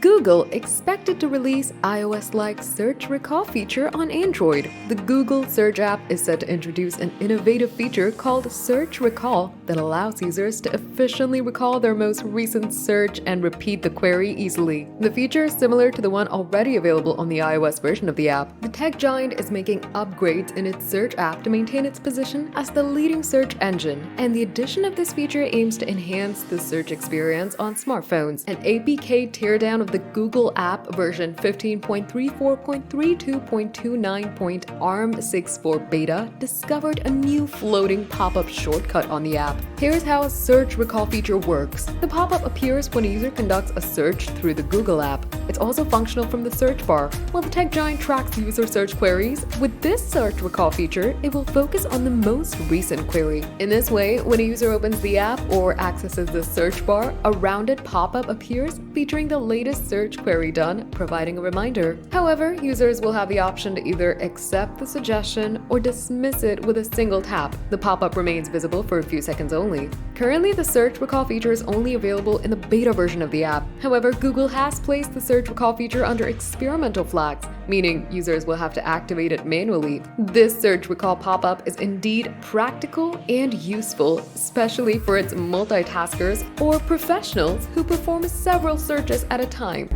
Google expected to release iOS-like search recall feature on Android. The Google Search app is set to introduce an innovative feature called Search Recall that allows users to efficiently recall their most recent search and repeat the query easily. The feature is similar to the one already available on the iOS version of the app. The tech giant is making upgrades in its Search app to maintain its position as the leading search engine, and the addition of this feature aims to enhance the search experience on smartphones. An APK teardown of the Google app version 15.34.32.29.ARM64 beta discovered a new floating pop-up shortcut on the app. Here's how a search recall feature works. The pop-up appears when a user conducts a search through the Google app. It's also functional from the search bar. While the tech giant tracks user search queries, with this search recall feature, it will focus on the most recent query. In this way, when a user opens the app or accesses the search bar, a rounded pop-up appears featuring the latest search query done, providing a reminder. However, users will have the option to either accept the suggestion or dismiss it with a single tap. The pop-up remains visible for a few seconds only. Currently, the search recall feature is only available in the beta version of the app. However, Google has placed the search recall feature under experimental flags, meaning users will have to activate it manually. This search recall pop-up is indeed practical and useful, especially for its multitaskers or professionals who perform several searches at a time.